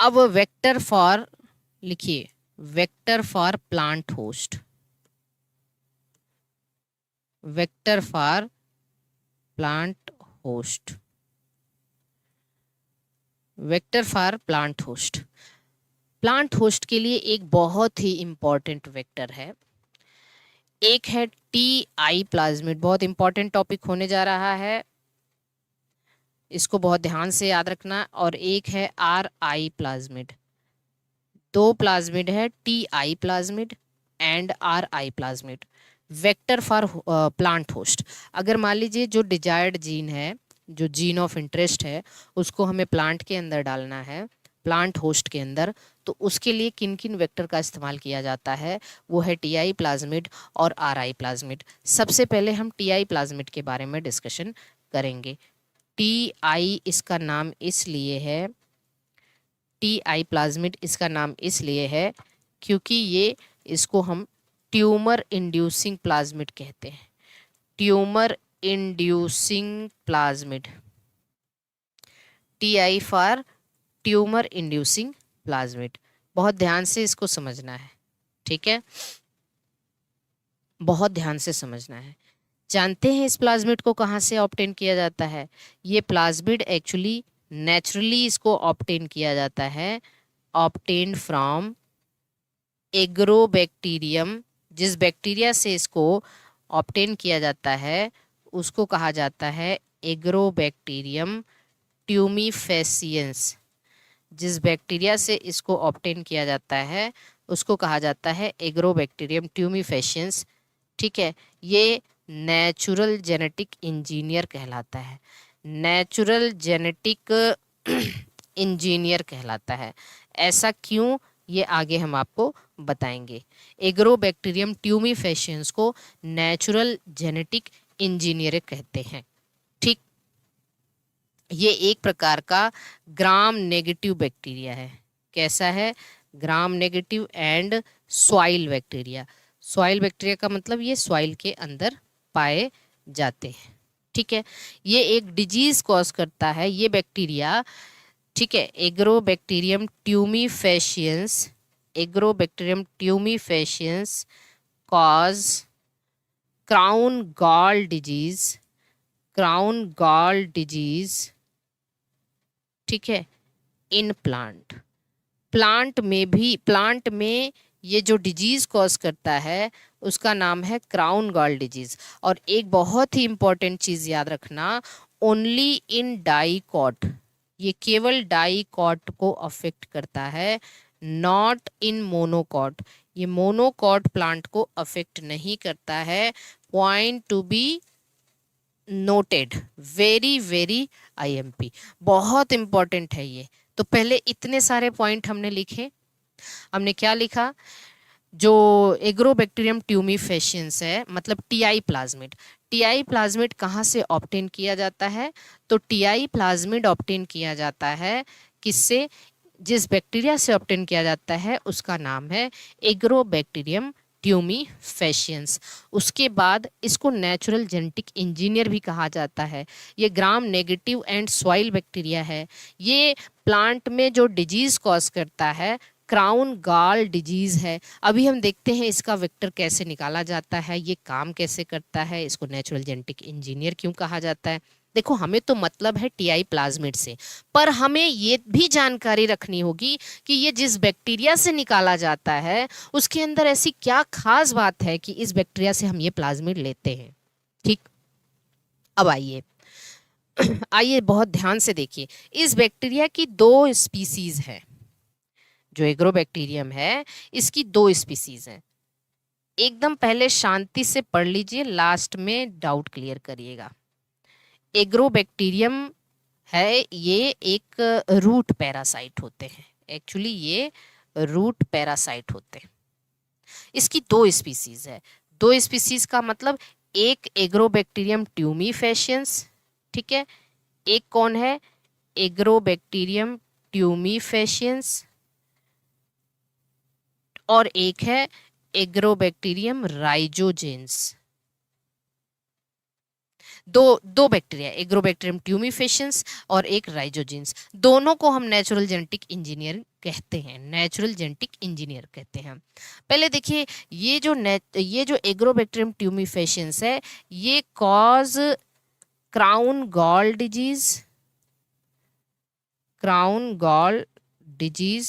अब vector for लिखिए, vector for plant host, vector for plant host, vector for plant host. Plant host के लिए एक बहुत ही इंपॉर्टेंट वेक्टर है, एक है टी आई प्लाज्मिड, बहुत इंपॉर्टेंट टॉपिक होने जा रहा है, इसको बहुत ध्यान से याद रखना। और एक है आर आई प्लाज्मिड। दो प्लाज्मिड है, T I plasmid and are I plasmid, vector for plant host. अगर मान लीजिए जो डिजायर्ड जीन है, जो जीन ऑफ इंटरेस्ट है, उसको हमें प्लांट के अंदर डालना है, प्लांट होस्ट के अंदर, तो उसके लिए किन किन वेक्टर का इस्तेमाल किया जाता है, वो है टी आई प्लाज्मिड और आर आई प्लाज्मिड। सबसे पहले हम टी आई प्लाज्मिड के बारे में डिस्कशन करेंगे। टी आई इसका नाम इसलिए है, टी आई प्लाज्मिड इसका नाम इसलिए है क्योंकि ये, इसको हम ट्यूमर इंड्यूसिंग प्लाज्मिड कहते हैं, tumour inducing plasmid, T I for tumour inducing plasmid. बहुत ध्यान से इसको समझना है, ठीक है, बहुत ध्यान से समझना है। जानते हैं इस प्लाज्मिड को कहाँ से ऑब्टेन किया जाता है? ये प्लाज्मिड एक्चुअली नेचुरली इसको ऑब्टेन किया जाता है, ऑब्टेन्ड फ्रॉम एग्रोबैक्टीरियम। जिस बैक्टीरिया से इसको ऑब्टेन किया जाता है उसको कहा जाता है एग्रोबैक्टीरियम ट्यूमीफेसियंस। जिस बैक्टीरिया से इसको ऑब्टेन किया जाता है उसको कहा जाता है एग्रोबैक्टीरियम ट्यूमीफेसियंस, ठीक है। ये नेचुरल जेनेटिक इंजीनियर कहलाता है, नेचुरल जेनेटिक इंजीनियर कहलाता है। ऐसा क्यों, ये आगे हम आपको बताएंगे। एग्रोबैक्टीरियम ट्यूमीफेसियंस को नेचुरल जेनेटिक इंजीनियर कहते हैं, ठीक। ये एक प्रकार का ग्राम नेगेटिव बैक्टीरिया है। कैसा है? Gram negative and soil bacteria. Soil bacteria का मतलब ये सॉइल के अंदर पाए जाते हैं, ठीक है। ये एक डिजीज कॉज करता है ये बैक्टीरिया, ठीक है। Agrobacterium tumefaciens, Agrobacterium tumefaciens cause crown gall disease, crown gall disease, ठीक है, इन प्लांट। प्लांट में भी, प्लांट में ये जो डिजीज कॉज करता है उसका नाम है क्राउन गॉल डिजीज। और एक बहुत ही इंपॉर्टेंट चीज याद रखना, ओनली इन डाइकॉट, ये केवल डाइकॉट को अफेक्ट करता है, नॉट इन मोनोकॉट। ये मोनोकॉट प्लांट को अफेक्ट नहीं करता है। Point to be noted, very very IMP, बहुत इंपॉर्टेंट है ये। तो पहले इतने सारे पॉइंट हमने लिखे। हमने क्या लिखा? जो एग्रोबैक्टीरियम ट्यूमीफेसियंस है, मतलब टीआई प्लाज्मिड, टीआई प्लाज्मिड कहाँ से ऑब्टेन किया जाता है? तो टीआई प्लाज्मिड ऑब्टेन किया जाता है किससे? जिस बैक्टीरिया से ऑब्टेन किया जाता है उसका नाम है एग्रोबैक्टीरियम ट्यूमीफेसियंस। उसके बाद इसको नेचुरल जेनेटिक इंजीनियर भी कहा जाता है। ये gram negative and soil bacteria है। ये प्लांट में जो डिजीज कॉज करता है क्राउन गॉल डिजीज है। अभी हम देखते हैं इसका वेक्टर कैसे निकाला जाता है, ये काम कैसे करता है, इसको नेचुरल जेनेटिक इंजीनियर क्यों कहा जाता है। देखो, हमें तो मतलब है टीआई प्लाज्मिड से, पर हमें ये भी जानकारी रखनी होगी कि ये जिस बैक्टीरिया से निकाला जाता है उसके अंदर ऐसी क्या खास बात है कि इस बैक्टीरिया से हम ये प्लाज्मिड लेते हैं, ठीक। अब आइए आइए बहुत ध्यान से देखिए, इस बैक्टीरिया की दो स्पीसीज है। जो एग्रोबैक्टीरियम है इसकी दो स्पीसीज हैं। एकदम पहले शांति से पढ़ लीजिए, लास्ट में डाउट क्लियर करिएगा। एग्रोबैक्टीरियम है, ये एक रूट पैरासाइट होते हैं, एक्चुअली ये रूट पैरासाइट होते हैं। इसकी दो स्पीसीज है। दो स्पीसीज का मतलब, एक एग्रोबैक्टीरियम ट्यूमीफेसियंस, ठीक है, एक कौन है? एग्रोबैक्टीरियम ट्यूमीफेसियंस, और एक है एग्रोबैक्टीरियम राइजोजेंस। दो दो बैक्टीरिया, एग्रोबैक्टीरियम ट्यूमीफेशियंस और एक राइजोजिन्स, दोनों को हम नेचुरल जेनेटिक इंजीनियर कहते हैं, नेचुरल जेनेटिक इंजीनियर कहते हैं। पहले देखिए, ये जो एग्रोबैक्टीरियम ट्यूमीफेशियंस है, ये cause crown gall disease, crown gall disease,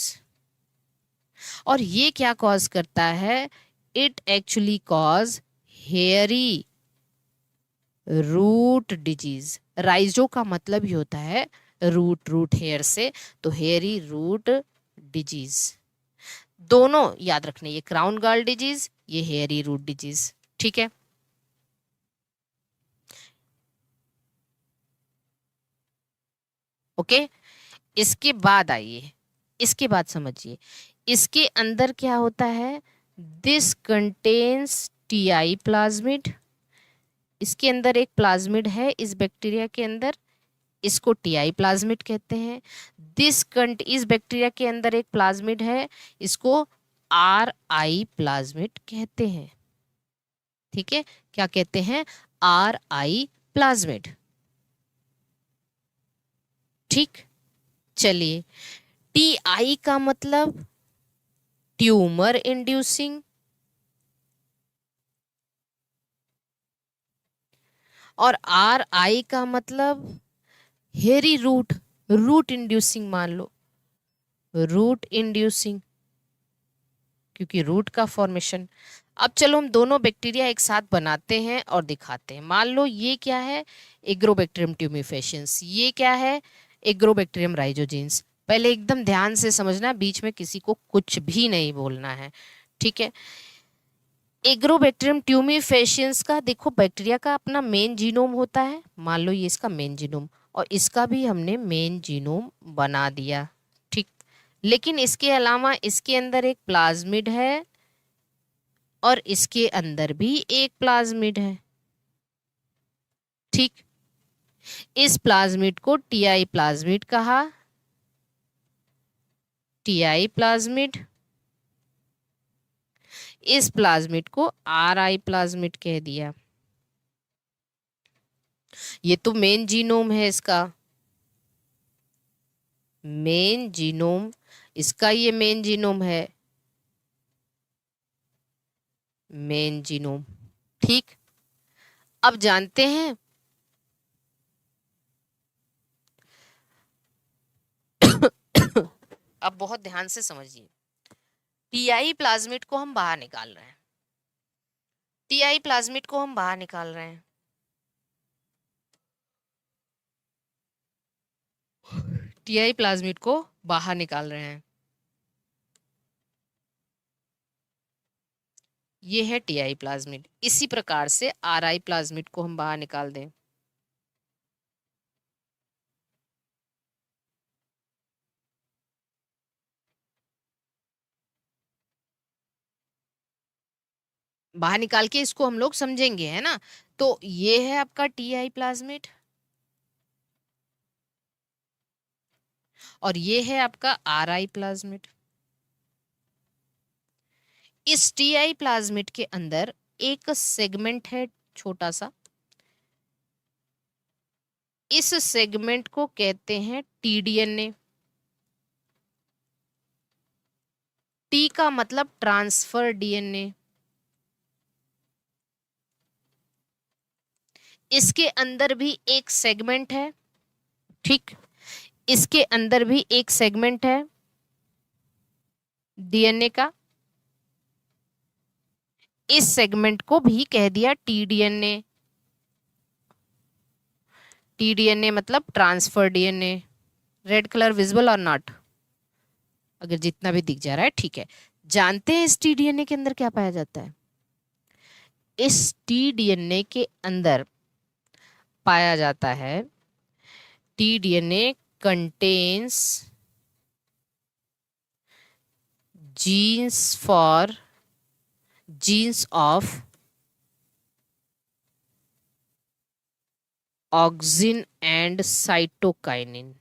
और ये क्या कॉज करता है, it actually cause hairy root disease. Rhizo का मतलब ही होता है रूट, रूट हेयर से, तो हेयरी रूट डिजीज। दोनों याद रखने, ये क्राउन गॉल डिजीज, ये हेयरी रूट डिजीज, ठीक है। ओके, इसके बाद आइए, इसके बाद समझिए इसके अंदर क्या होता है। दिस कंटेन्स टीआई प्लाज्मिड, इसके अंदर एक प्लाज्मिड है इस बैक्टीरिया के अंदर, इसको टीआई प्लाज्मिड कहते हैं। इस बैक्टीरिया के अंदर एक प्लाज्मिड है, इसको आर आई प्लाज्मिड कहते हैं, ठीक है। क्या कहते हैं, आर आई प्लाज्मिड, ठीक। चलिए, टीआई का मतलब ट्यूमर इंड्यूसिंग, और आर आई का मतलब हेरी रूट, रूट इंड्यूसिंग मान लो, रूट इंड्यूसिंग, क्योंकि रूट का फॉर्मेशन। अब चलो हम दोनों बैक्टीरिया एक साथ बनाते हैं और दिखाते हैं। मान लो ये क्या है, एग्रोबैक्टीरियम ट्यूमीफेशियंस, ये क्या है, एग्रोबैक्टीरियम राइजोजिन्स। पहले एकदम ध्यान से समझना, बीच में किसी को कुछ भी नहीं बोलना है, ठीक है। एग्रोबैक्टीरियम ट्यूमीफेशियंस का देखो, बैक्टीरिया का अपना मेन जीनोम होता है, मान लो ये इसका मेन जीनोम, और इसका भी हमने मेन जीनोम बना दिया, ठीक। लेकिन इसके अलावा इसके अंदर एक प्लाज्मिड है और इसके अंदर भी एक प्लाज्मिड है, ठीक। इस प्लाज्मिड को टीआई प्लाज्मिड कहा, टीआई प्लाज्मिड। इस प्लाज्मिड को आर आई प्लाज्मिड कह दिया। ये तो मेन जीनोम है इसका, मेन जीनोम, इसका ये मेन जीनोम है, मेन जीनोम, ठीक। अब जानते हैं अब बहुत ध्यान से समझिए, टीआई प्लाज्मिड को हम बाहर निकाल रहे हैं, टीआई प्लाज्मिड को हम बाहर निकाल रहे हैं, टीआई प्लाज्मिड को बाहर निकाल रहे हैं, ये है टीआई प्लाज्मिड। इसी प्रकार से आरआई प्लाज्मिड को हम बाहर निकाल दें, बाहर निकाल के इसको हम लोग समझेंगे, है ना। तो ये है आपका टीआई प्लाज्मिड और ये है आपका आरआई प्लाज्मिड। इस टीआई प्लाज्मिड के अंदर एक सेगमेंट है छोटा सा, इस सेगमेंट को कहते हैं टीडीएनए। टी का मतलब ट्रांसफर डीएनए। इसके अंदर भी एक सेगमेंट है, ठीक, इसके अंदर भी एक सेगमेंट है डीएनए का, इस सेगमेंट को भी कह दिया टीडीएनए। टीडीएनए मतलब transfer DNA. Red colour visible और नॉट, अगर जितना भी दिख जा रहा है ठीक है। जानते हैं इस टीडीएनए के अंदर क्या पाया जाता है, इस टीडीएनए के अंदर पाया जाता है, TDNA contains genes of auxin and cytokinin।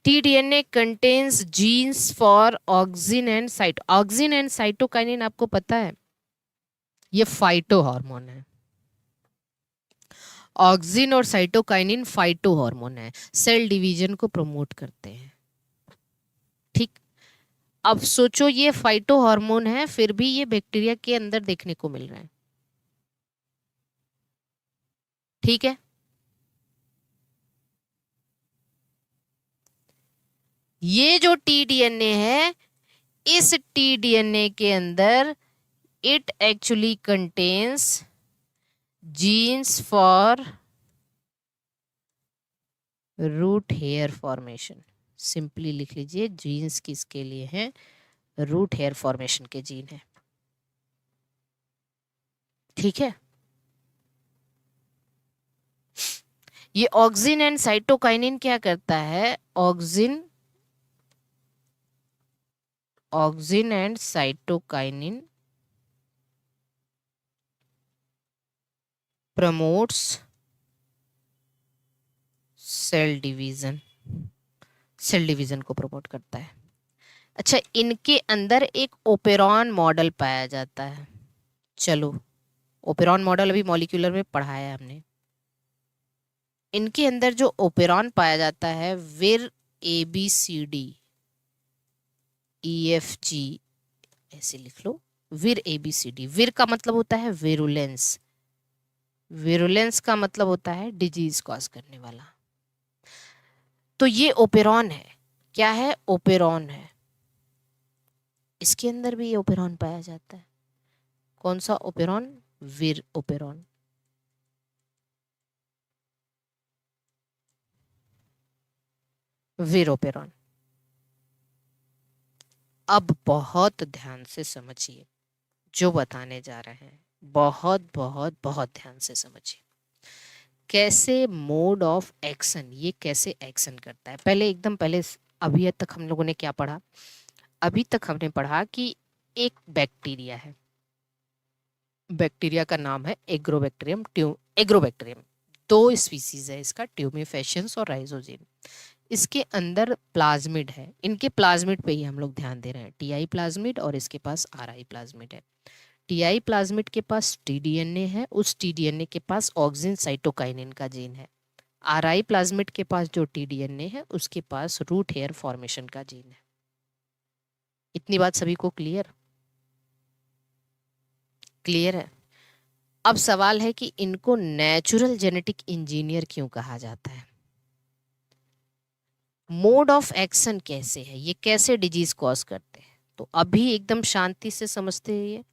TDNA contains genes for auxin and cytokinin, आपको पता है ये फाइटो हार्मोन है। ऑक्सिन और साइटोकाइनिन फाइटो हार्मोन है, सेल डिवीजन को प्रमोट करते हैं। ठीक, अब सोचो ये फाइटो हार्मोन है, फिर भी ये बैक्टीरिया के अंदर देखने को मिल रहा है। ठीक है, ये जो टीडीएनए है, इस टीडीएनए के अंदर it actually contains genes for root hair formation. Simply लिख लीजिए, जीन्स किसके लिए हैं? रूट हेयर फॉर्मेशन के जीन है। ठीक है, ये ऑक्सिन एंड साइटोकाइनिन क्या करता है? Auxin and cytokinin promotes cell division, cell division को प्रमोट करता है। अच्छा, इनके अंदर एक ओपेरॉन मॉडल पाया जाता है। चलो, ओपेरॉन मॉडल अभी मॉलिक्यूलर में पढ़ाया है हमने। इनके अंदर जो ओपेरॉन पाया जाता है, विर ABCD EFG, ऐसे लिख लो, विर ABCD। विर का मतलब होता है विरुलेंस, विरुलेंस का मतलब होता है डिजीज कॉज करने वाला। तो ये ओपेरॉन है। क्या है? ओपेरॉन है। इसके अंदर भी ये ओपेरॉन पाया जाता है। कौन सा ओपेरॉन? विर ओपेरॉन। विर ओपेरॉन। अब बहुत ध्यान से समझिए जो बताने जा रहे हैं, बहुत बहुत बहुत ध्यान से समझिए। कैसे मोड ऑफ एक्शन, ये कैसे एक्शन करता है। पहले एकदम पहले, अभी तक हम लोगों ने क्या पढ़ा? अभी तक हमने पढ़ा कि एक बैक्टीरिया है, बैक्टीरिया का नाम है एग्रोबैक्टीरियम एग्रोबैक्टीरियम। दो स्पीसीज है इसका, ट्यूमेफेशियंस और राइजोजिन। इसके अंदर प्लाज्मिड है, इनके प्लाज्मिड पे ही हम लोग ध्यान दे रहे हैं। टीआई प्लाज्मिड और इसके पास आरआई प्लाज्मिड है। टीआई प्लाज्मिड के पास टीडीएनए है, उस टीडीएनए के पास ऑक्सिन साइटोकाइनिन का जीन है। आरआई प्लाज्मिड के पास जो टीडीएनए है, उसके पास रूट हेयर फॉर्मेशन का जीन है। इतनी बात सभी को क्लियर? क्लियर है। अब सवाल है कि इनको नेचुरल जेनेटिक इंजीनियर क्यों कहा जाता है? मोड ऑफ एक्शन कैसे है, ये कैसे डिजीज कॉज करते हैं? तो अभी एकदम शांति से समझते हैं। ये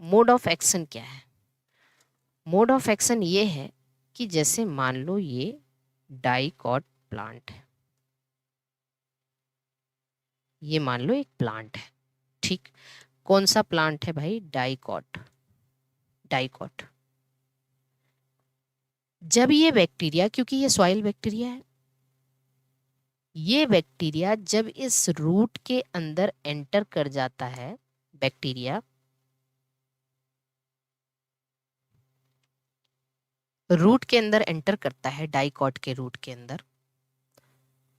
मोड ऑफ एक्शन क्या है? मोड ऑफ एक्शन ये है कि जैसे मान लो ये डाइकॉट प्लांट है, ये मान लो एक प्लांट है। ठीक, कौन सा प्लांट है भाई? डाइकॉट। डाइकॉट। जब ये बैक्टीरिया, क्योंकि ये सॉइल बैक्टीरिया है, ये बैक्टीरिया जब इस रूट के अंदर एंटर कर जाता है, बैक्टीरिया रूट के अंदर एंटर करता है, डाइकॉट के रूट के अंदर,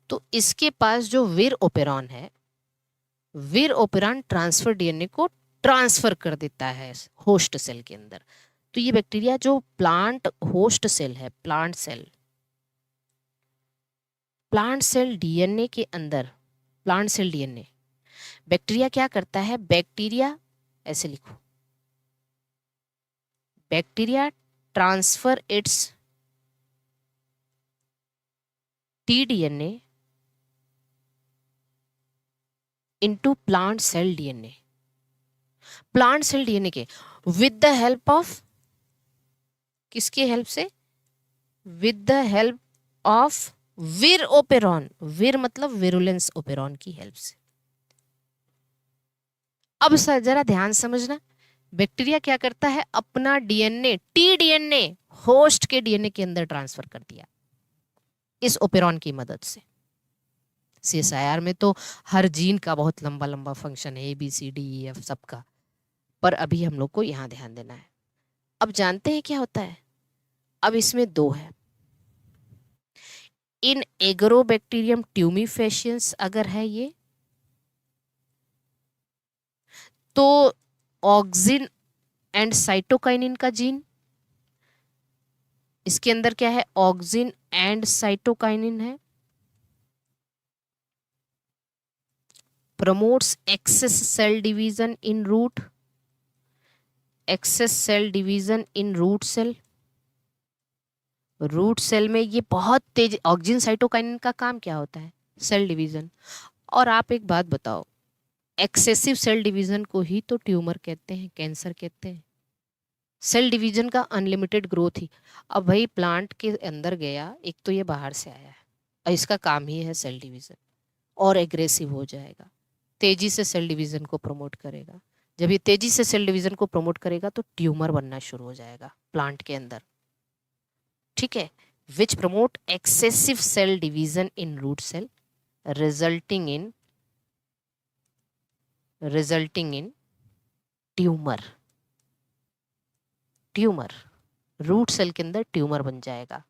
तो इसके पास जो विर ओपेरॉन है, विर ओपेरॉन ट्रांसफर डीएनए को ट्रांसफर कर देता है होस्ट सेल के अंदर। तो ये बैक्टीरिया जो प्लांट होस्ट सेल है, प्लांट सेल डीएनए के अंदर, प्लांट सेल डीएनए, बैक्टीरिया क्या करता है? बैक्टीरिया, ऐसे लिखो, bacteria transfer its TDNA into plant cell DNA. Plant cell DNA के विद द हेल्प ऑफ, किसके हेल्प से? With the help of vir operon. Vir मतलब विरुलेंस ओपेरॉन की हेल्प से। अब सर जरा ध्यान समझना, बैक्टीरिया क्या करता है? अपना डीएनए, टीडीएनए होस्ट के डीएनए के अंदर ट्रांसफर कर दिया इस ओपेरॉन की मदद से। सीएसआईआर में तो हर जीन का बहुत लंबा लंबा फंक्शन है, ABCDEF सबका, पर अभी हम लोग को यहाँ ध्यान देना है। अब जानते हैं क्या होता है? अब इसमें दो है। इन एग्रोबैक्टीरियम ट्यूमीफेशियंस अगर है ये, तो ऑक्सिन एंड साइटोकाइनिन का जीन, इसके अंदर क्या है, ऑक्सिन एंड साइटोकाइनिन है। Promotes excess cell division in root, excess cell division in root cell. Root cell में ये बहुत तेज, ऑक्सिन साइटोकाइनिन का काम क्या होता है, सेल डिवीजन। और आप एक बात बताओ, एक्सेसिव सेल डिवीजन को ही तो ट्यूमर कहते हैं, कैंसर कहते हैं। सेल डिवीजन का अनलिमिटेड ग्रोथ ही। अब भाई प्लांट के अंदर गया, एक तो ये बाहर से आया है और इसका काम ही है सेल डिवीजन, और एग्रेसिव हो जाएगा, तेजी से सेल डिवीजन को प्रमोट करेगा। जब ये तेजी से सेल डिवीजन को प्रमोट करेगा तो ट्यूमर बनना शुरू हो जाएगा प्लांट के अंदर, ठीक है। Which promote excessive cell division in root cell resulting in tumour. Tumour, root cell के अंदर ट्यूमर बन जाएगा।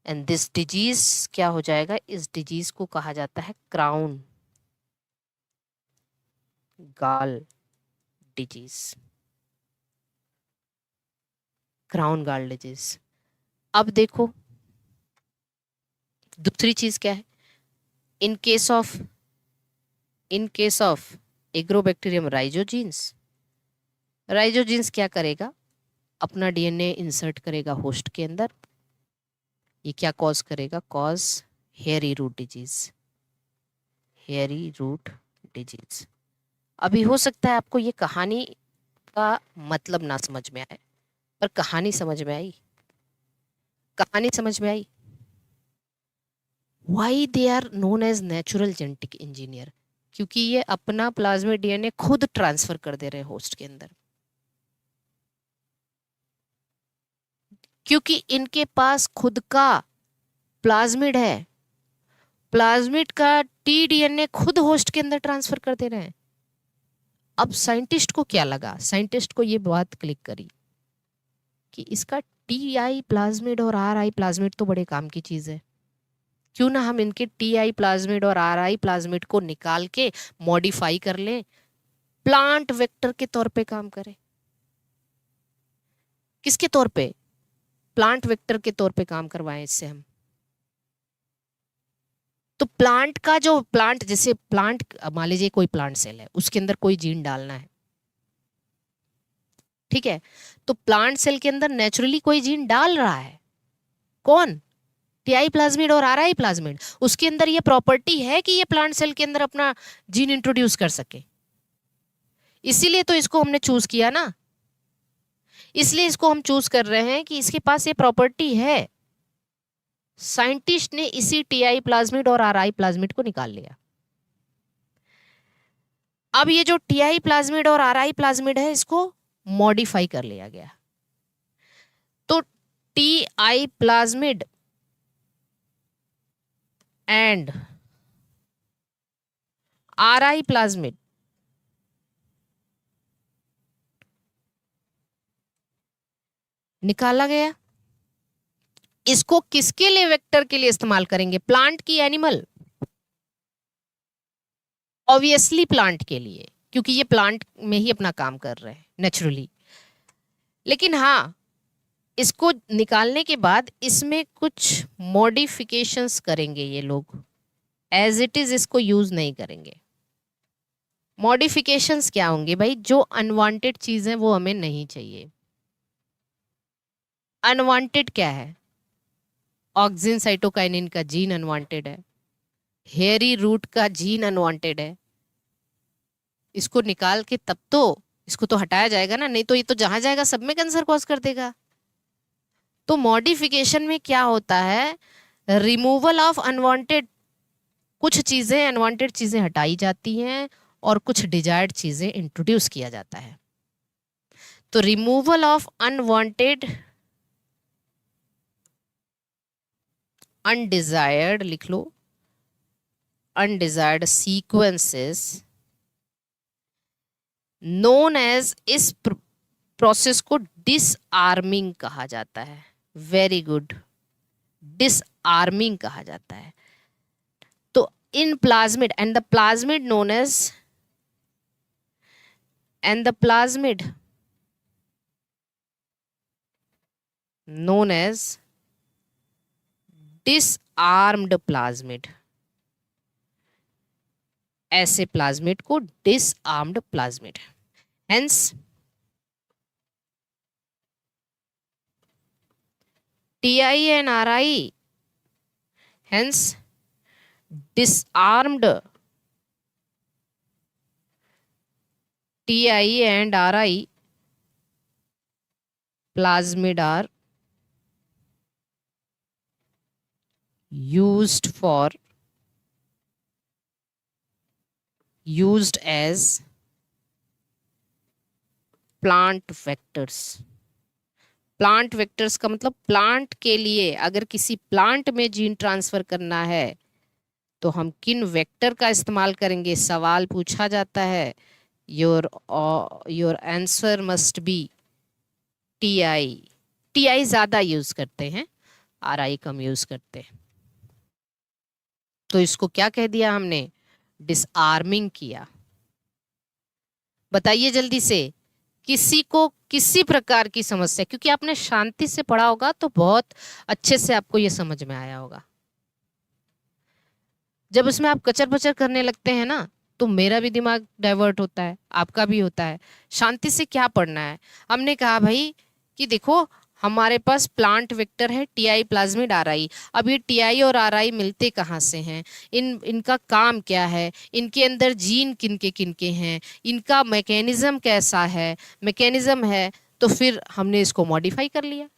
एंड दिस डिजीज क्या हो जाएगा, इस डिजीज को कहा जाता है क्राउन गाल डिजीज। क्राउन गाल डिजीज। अब देखो दूसरी चीज क्या है, इन केस ऑफ एग्रोबैक्टीरियम राइजोजीन्स, राइजोजीन्स क्या करेगा, अपना डीएनए इंसर्ट करेगा होस्ट के अंदर। ये क्या कॉज करेगा, cause hairy root disease, hairy root disease. अभी हो सकता है आपको ये कहानी का मतलब ना समझ में आए, पर कहानी समझ में आई, कहानी समझ में आई। Why they are known as natural genetic engineer, क्योंकि ये अपना प्लाज्मिड डीएनए खुद ट्रांसफर कर दे रहे हैं होस्ट के अंदर, क्योंकि इनके पास खुद का प्लाज्मिड है। प्लाज्मिड का टीडीएनए खुद होस्ट के अंदर ट्रांसफर कर दे रहे हैं। अब साइंटिस्ट को क्या लगा, साइंटिस्ट को ये बात क्लिक करी कि इसका टीआई प्लाज्मिड और आरआई प्लाज्मिड तो बड़े काम की चीज है, क्यों ना हम इनके टीआई प्लाज्मिड और आरआई प्लाज्मिड को निकाल के मॉडिफाई कर लें, प्लांट वेक्टर के तौर पे काम करे। किसके तौर पे, प्लांट वेक्टर के तौर पे काम करवाएं इससे हम। तो प्लांट का जो प्लांट, जैसे प्लांट मान लीजिए कोई प्लांट सेल है, उसके अंदर कोई जीन डालना है, ठीक है, तो प्लांट सेल के अंदर नेचुरली कोई जीन डाल रहा है, कौन, टीआई प्लाज्मिड और आरआई प्लाज्मिड। उसके अंदर ये प्रॉपर्टी है कि ये प्लांट सेल के अंदर अपना जीन इंट्रोड्यूस कर सके, इसीलिए तो इसको हमने चूज किया ना, इसलिए इसको हम चूज कर रहे हैं कि इसके पास ये प्रॉपर्टी है। साइंटिस्ट ने इसी टीआई प्लाज्मिड और आरआई प्लाज्मिड को निकाल लिया। अब ये जो टीआई प्लाज्मिड और आरआई प्लाज्मिड है, इसको मॉडिफाई कर लिया गया। तो TI plasmid and RI plasmid निकाला गया। इसको किसके लिए, वेक्टर के लिए इस्तेमाल करेंगे, प्लांट की एनिमल, ऑब्वियसली प्लांट के लिए, क्योंकि ये प्लांट में ही अपना काम कर रहे हैं नेचुरली। लेकिन हाँ, इसको निकालने के बाद इसमें कुछ मॉडिफिकेशंस करेंगे ये लोग, एज इट इज इसको यूज नहीं करेंगे। मॉडिफिकेशंस क्या होंगे भाई, जो अनवांटेड चीजें वो हमें नहीं चाहिए। अनवांटेड क्या है, ऑक्सिन साइटोकाइनिन का जीन अनवांटेड है, हेयरी रूट का जीन अनवांटेड है। इसको निकाल के तब तो इसको तो हटाया जाएगा ना, नहीं तो ये तो जहां जाएगा सब में कैंसर कॉज कर देगा। तो मॉडिफिकेशन में क्या होता है, रिमूवल ऑफ अनवांटेड, कुछ चीजें, अनवांटेड चीजें हटाई जाती हैं और कुछ डिजायर्ड चीजें इंट्रोड्यूस किया जाता है। तो रिमूवल ऑफ अनवांटेड, अनडिजायर्ड लिख लो, अनडिजायर्ड सीक्वेंसेस नोन एज, इस प्रोसेस को डिसआर्मिंग कहा जाता है। वेरी गुड, डिसआर्मिंग कहा जाता है। तो इन plasmid and the plasmid known as, and the plasmid known as disarmed plasmid. ऐसे प्लाज्मिड को disarmed plasmid. Hence TI and RI, hence disarmed TI and RI plasmid are used as plant vectors. Plant vectors का मतलब plant के लिए, अगर किसी plant में gene transfer करना है तो हम किन वेक्टर का इस्तेमाल करेंगे, सवाल पूछा जाता है। Your answer must be TI। TI ज्यादा यूज करते हैं, RI कम यूज करते हैं। तो इसको क्या कह दिया हमने, डिसआर्मिंग किया। बताइए जल्दी से, किसी को किसी प्रकार की समस्या, क्योंकि आपने शांति से पढ़ा होगा तो बहुत अच्छे से आपको ये समझ में आया होगा। जब उसमें आप कचर पचर करने लगते हैं ना, तो मेरा भी दिमाग डाइवर्ट होता है, आपका भी होता है। शांति से क्या पढ़ना है, हमने कहा भाई कि देखो हमारे पास प्लांट वेक्टर है TI प्लाज्मिड RI। अब ये TI और RI मिलते कहाँ से हैं, इनका काम क्या है, इनके अंदर जीन किनके हैं, इनका मैकेनिज्म कैसा है, मैकेनिज्म है तो फिर हमने इसको मॉडिफाई कर लिया।